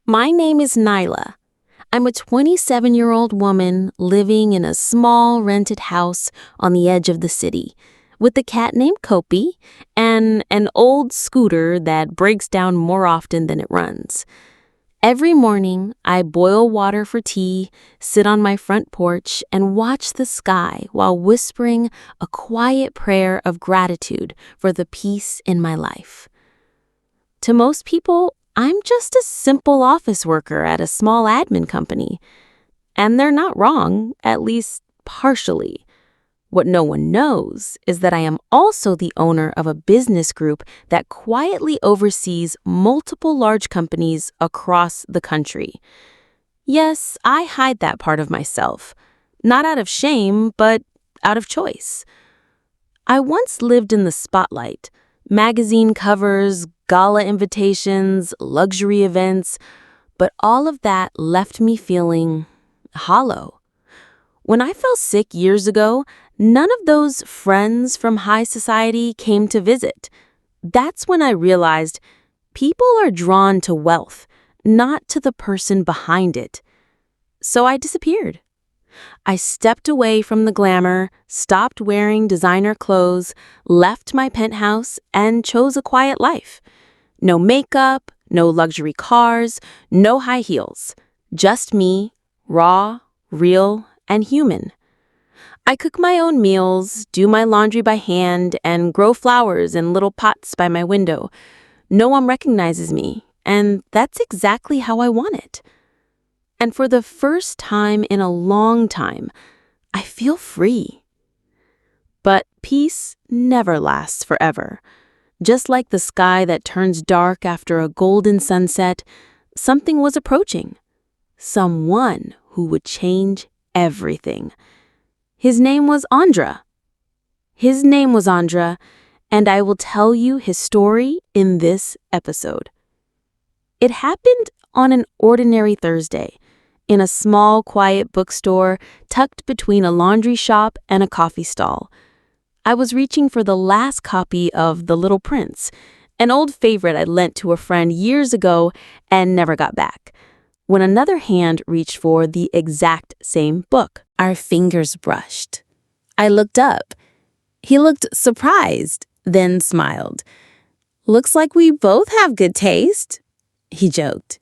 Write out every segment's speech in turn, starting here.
My name is Nyla. I'm a 27-year-old woman living in a small rented house on the edge of the city with a cat named Kopi and an old scooter that breaks down more often than it runs. Every morning, I boil water for tea, sit on my front porch, and watch the sky while whispering a quiet prayer of gratitude for the peace in my life. To most people, I'm just a simple office worker at a small admin company. And they're not wrong, at least partially. What no one knows is that I am also the owner of a business group that quietly oversees multiple large companies across the country. Yes, I hide that part of myself, not out of shame, but out of choice. I once lived in the spotlight, magazine covers, gala invitations, luxury events, but all of that left me feeling hollow. When I fell sick years ago, none of those friends from high society came to visit. That's when I realized people are drawn to wealth, not to the person behind it. So I disappeared. I stepped away from the glamour, stopped wearing designer clothes, left my penthouse, and chose a quiet life. No makeup, no luxury cars, no high heels. Just me, raw, real, and human. I cook my own meals, do my laundry by hand, and grow flowers in little pots by my window. No one recognizes me, and that's exactly how I want it. And for the first time in a long time, I feel free. But peace never lasts forever. Just like the sky that turns dark after a golden sunset, something was approaching. Someone who would change everything. His name was Andra. And I will tell you his story in this episode. It happened on an ordinary Thursday, in a small, quiet bookstore tucked between a laundry shop and a coffee stall. I was reaching for the last copy of The Little Prince, an old favorite I lent to a friend years ago and never got back, when another hand reached for the exact same book. Our fingers brushed. I looked up. He looked surprised, then smiled. "Looks like we both have good taste," he joked.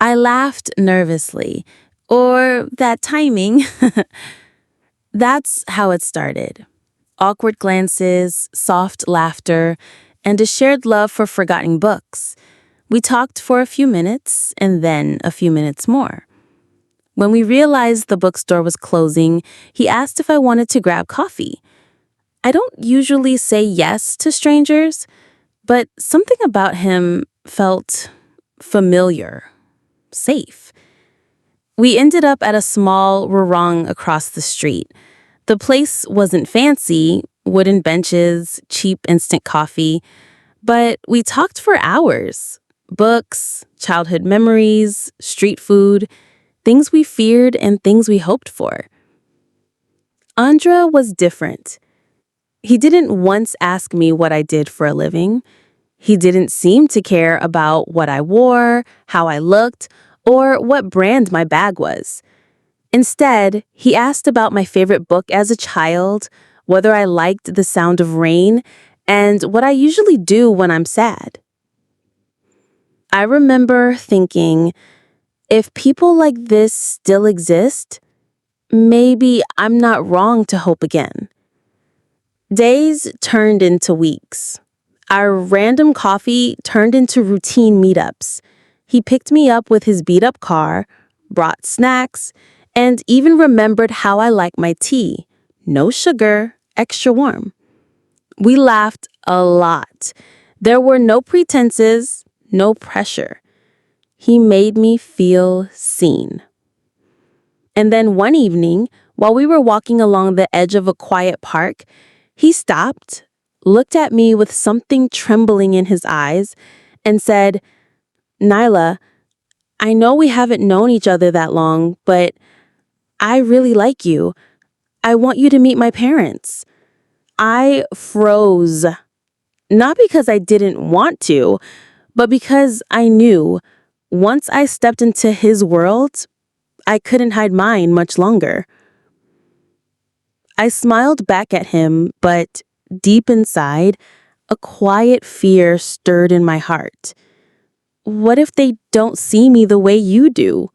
I laughed nervously. Or that timing. That's how it started. Awkward glances, soft laughter, and a shared love for forgotten books. We talked for a few minutes, and then a few minutes more. When we realized the bookstore was closing, he asked if I wanted to grab coffee. I don't usually say yes to strangers, but something about him felt familiar, safe. We ended up at a small restaurant across the street. The place wasn't fancy, wooden benches, cheap instant coffee, but we talked for hours. Books, childhood memories, street food, things we feared and things we hoped for. Andra was different. He didn't once ask me what I did for a living. He didn't seem to care about what I wore, how I looked, or what brand my bag was. Instead, he asked about my favorite book as a child, whether I liked the sound of rain, and what I usually do when I'm sad. I remember thinking, if people like this still exist, maybe I'm not wrong to hope again. Days turned into weeks. Our random coffee turned into routine meetups. He picked me up with his beat-up car, brought snacks, and even remembered how I like my tea. No sugar, extra warm. We laughed a lot. There were no pretenses, no pressure. He made me feel seen. And then one evening, while we were walking along the edge of a quiet park, he stopped, looked at me with something trembling in his eyes, and said, "Nyla, I know we haven't known each other that long, but I really like you. I want you to meet my parents." I froze. Not because I didn't want to, but because I knew Once I stepped into his world, I couldn't hide mine much longer. I smiled back at him, but deep inside, a quiet fear stirred in my heart. What if they don't see me the way you do?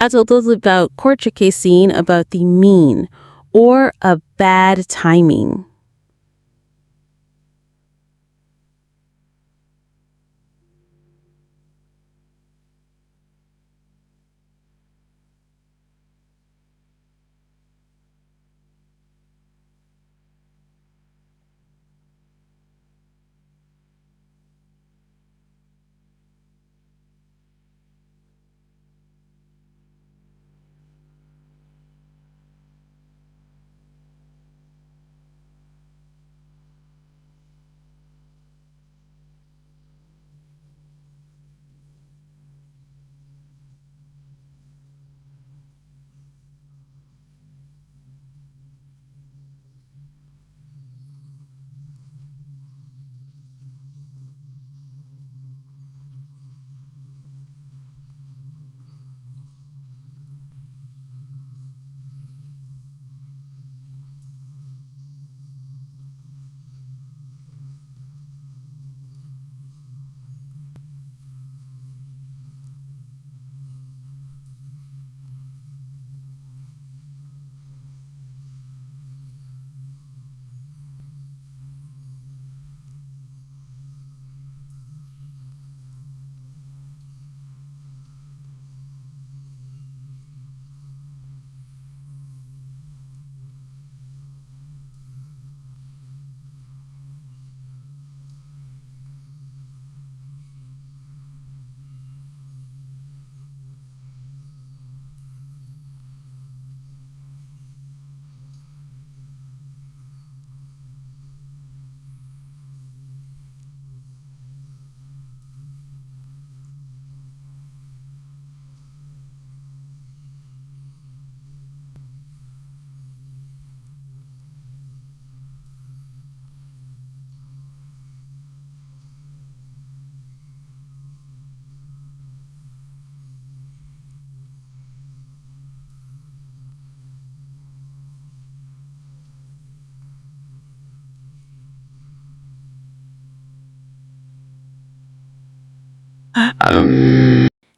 I told those about Korchake scene about the mean or a bad timing.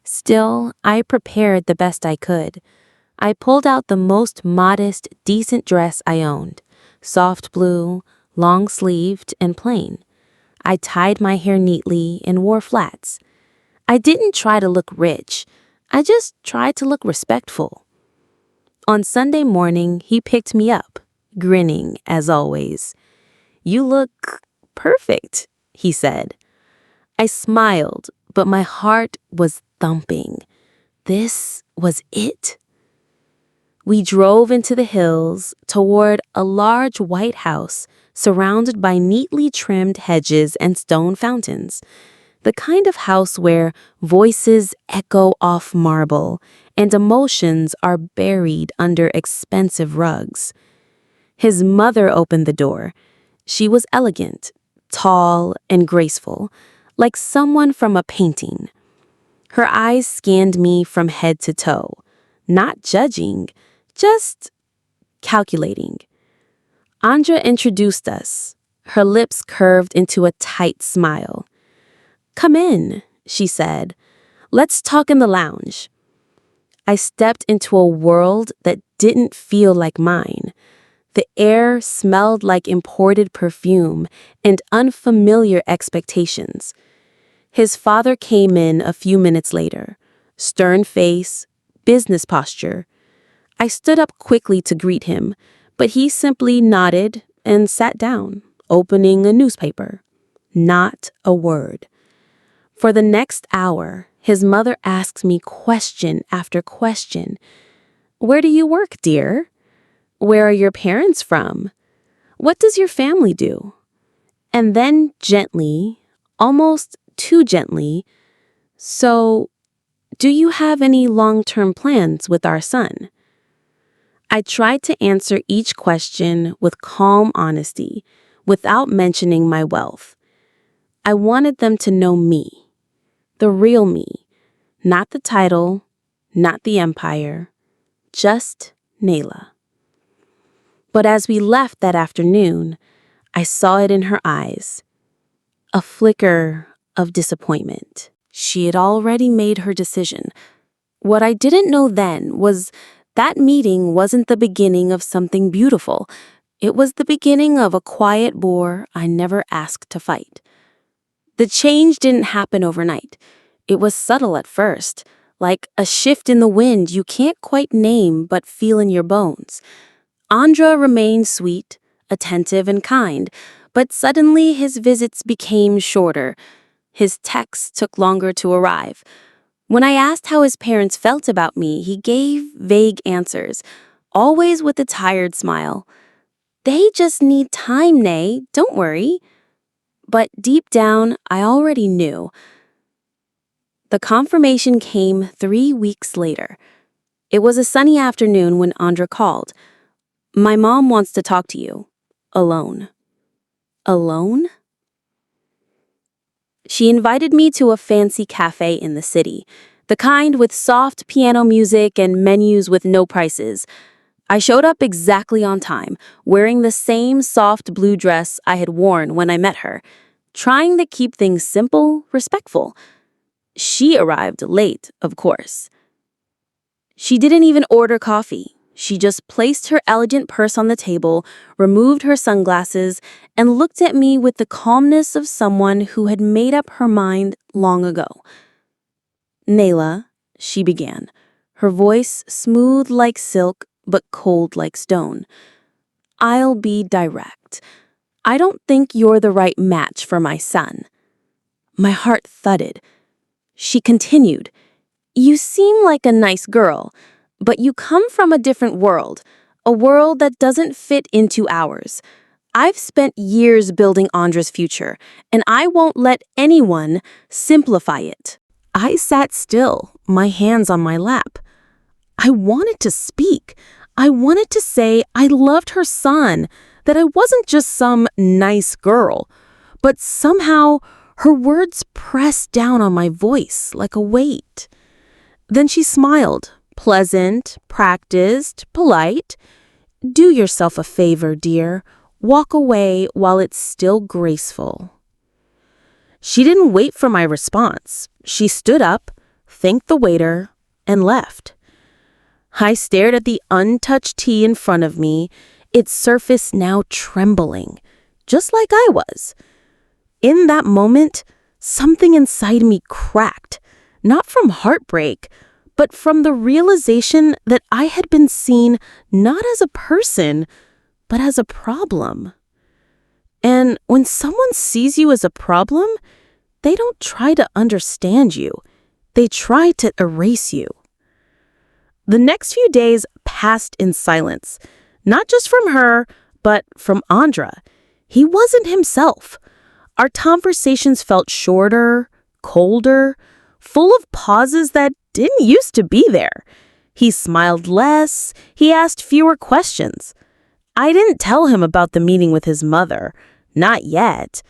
Still, I prepared the best I could. I pulled out the most modest, decent dress I owned. Soft blue, long-sleeved, and plain. I tied my hair neatly and wore flats. I didn't try to look rich. I just tried to look respectful. On Sunday morning, he picked me up, grinning as always. "You look perfect," he said. I smiled, but my heart was thumping. This was it. We drove into the hills toward a large white house surrounded by neatly trimmed hedges and stone fountains, the kind of house where voices echo off marble and emotions are buried under expensive rugs. His mother opened the door. She was elegant, tall, and graceful, like someone from a painting. Her eyes scanned me from head to toe, not judging, just calculating. Andra introduced us. Her lips curved into a tight smile. "Come in," she said. "Let's talk in the lounge." I stepped into a world that didn't feel like mine. The air smelled like imported perfume and unfamiliar expectations. His father came in a few minutes later. Stern face, business posture. I stood up quickly to greet him, but he simply nodded and sat down, opening a newspaper. Not a word. For the next hour, his mother asked me question after question. "Where do you work, dear? Where are your parents from? What does your family do?" And then gently, almost too gently, "So, do you have any long-term plans with our son?" I tried to answer each question with calm honesty, without mentioning my wealth. I wanted them to know me, the real me, not the title, not the empire, just Nayla. But as we left that afternoon, I saw it in her eyes, a flicker of disappointment. She had already made her decision. What I didn't know then was that meeting wasn't the beginning of something beautiful. It was the beginning of a quiet war I never asked to fight. The change didn't happen overnight. It was subtle at first, like a shift in the wind you can't quite name but feel in your bones. Andra remained sweet, attentive, and kind, but suddenly his visits became shorter. His texts took longer to arrive. When I asked how his parents felt about me, he gave vague answers, always with a tired smile. "They just need time, Nay, don't worry." But deep down, I already knew. The confirmation came 3 weeks later. It was a sunny afternoon when Andra called. "My mom wants to talk to you. Alone." Alone? She invited me to a fancy cafe in the city, the kind with soft piano music and menus with no prices. I showed up exactly on time, wearing the same soft blue dress I had worn when I met her, trying to keep things simple, respectful. She arrived late, of course. She didn't even order coffee. She just placed her elegant purse on the table, removed her sunglasses, and looked at me with the calmness of someone who had made up her mind long ago. "Nayla," she began, her voice smooth like silk but cold like stone. "I'll be direct. I don't think you're the right match for my son." My heart thudded. She continued, "You seem like a nice girl, but you come from a different world, a world that doesn't fit into ours. I've spent years building Andra's future, and I won't let anyone simplify it." I sat still, my hands on my lap. I wanted to speak. I wanted to say I loved her son, that I wasn't just some nice girl. But somehow, her words pressed down on my voice like a weight. Then she smiled, pleasant, practiced, polite. "Do yourself a favor, dear. Walk away while it's still graceful." She didn't wait for my response. She stood up, thanked the waiter, and left. I stared at the untouched tea in front of me, its surface now trembling, just like I was. In that moment, something inside me cracked, not from heartbreak, but from the realization that I had been seen not as a person, but as a problem. And when someone sees you as a problem, they don't try to understand you. They try to erase you. The next few days passed in silence, not just from her, but from Andra. He wasn't himself. Our conversations felt shorter, colder, full of pauses that didn't used to be there. He smiled less. He asked fewer questions. I didn't tell him about the meeting with his mother. Not yet.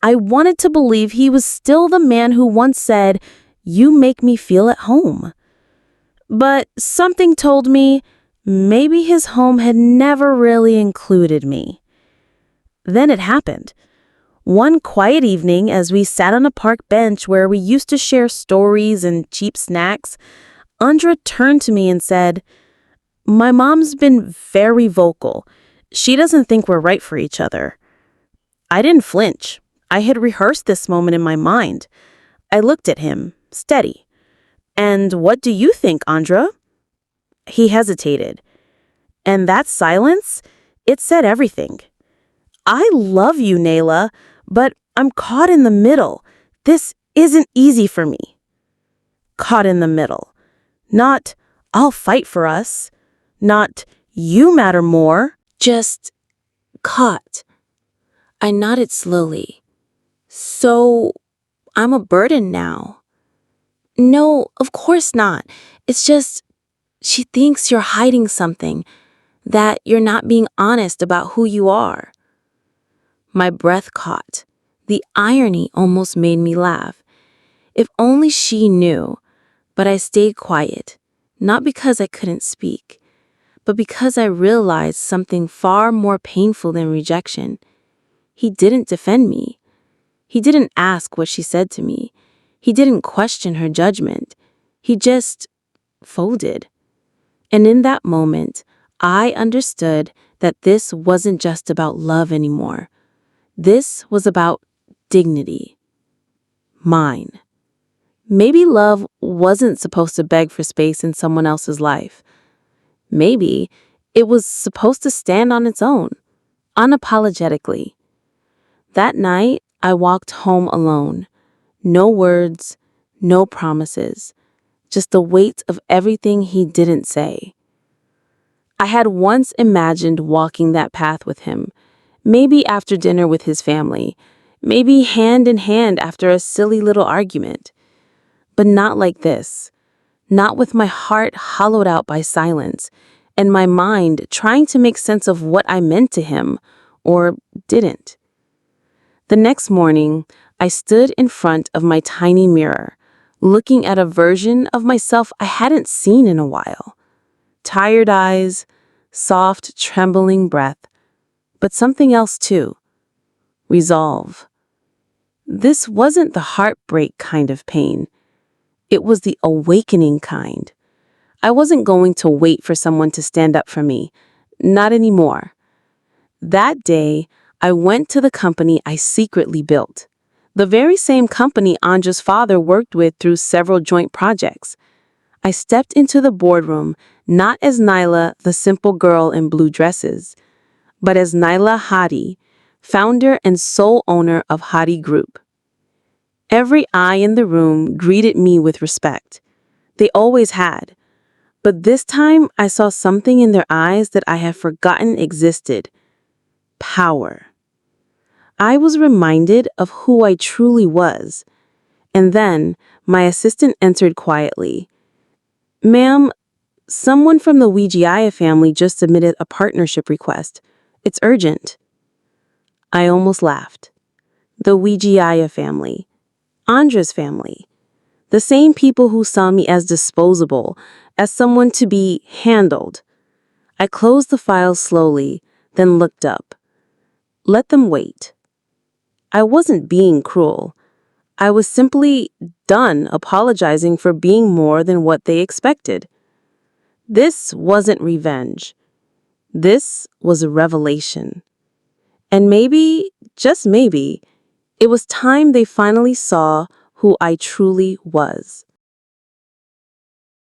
I wanted to believe he was still the man who once said, "You make me feel at home." But something told me maybe his home had never really included me. Then it happened. One quiet evening, as we sat on a park bench where we used to share stories and cheap snacks, Andra turned to me and said, "My mom's been very vocal. She doesn't think we're right for each other." I didn't flinch. I had rehearsed this moment in my mind. I looked at him, steady. "And what do you think, Andra?" He hesitated. And that silence, it said everything. "I love you, Nayla, but I'm caught in the middle. This isn't easy for me." Caught in the middle. Not, "I'll fight for us." Not, "You matter more." Just caught. I nodded slowly. "So, I'm a burden now?" "No, of course not. It's just, she thinks you're hiding something, that you're not being honest about who you are." My breath caught. The irony almost made me laugh. If only she knew. But I stayed quiet, not because I couldn't speak, but because I realized something far more painful than rejection. He didn't defend me. He didn't ask what she said to me. He didn't question her judgment. He just folded. And in that moment, I understood that this wasn't just about love anymore. This was about dignity. Mine. Maybe love wasn't supposed to beg for space in someone else's life. Maybe it was supposed to stand on its own, unapologetically. That night, I walked home alone. No words, no promises, just the weight of everything he didn't say. I had once imagined walking that path with him, maybe after dinner with his family, maybe hand in hand after a silly little argument. But not like this. Not with my heart hollowed out by silence, and my mind trying to make sense of what I meant to him, or didn't. The next morning, I stood in front of my tiny mirror, looking at a version of myself I hadn't seen in a while. Tired eyes, soft, trembling breath, but something else too. Resolve. This wasn't the heartbreak kind of pain. It was the awakening kind. I wasn't going to wait for someone to stand up for me. Not anymore. That day, I went to the company I secretly built. The very same company Anja's father worked with through several joint projects. I stepped into the boardroom not as Nyla, the simple girl in blue dresses, but as Nyla Hadi, founder and sole owner of Hadi Group. Every eye in the room greeted me with respect. They always had. But this time I saw something in their eyes that I had forgotten existed. Power. I was reminded of who I truly was. And then my assistant entered quietly. "Ma'am, someone from the Wijaya family just submitted a partnership request. It's urgent." I almost laughed. The Wijaya family. Andra's family. The same people who saw me as disposable, as someone to be handled. I closed the file slowly, then looked up. Let them wait. I wasn't being cruel. I was simply done apologizing for being more than what they expected. This wasn't revenge. This was a revelation. And maybe, just maybe, it was time they finally saw who I truly was.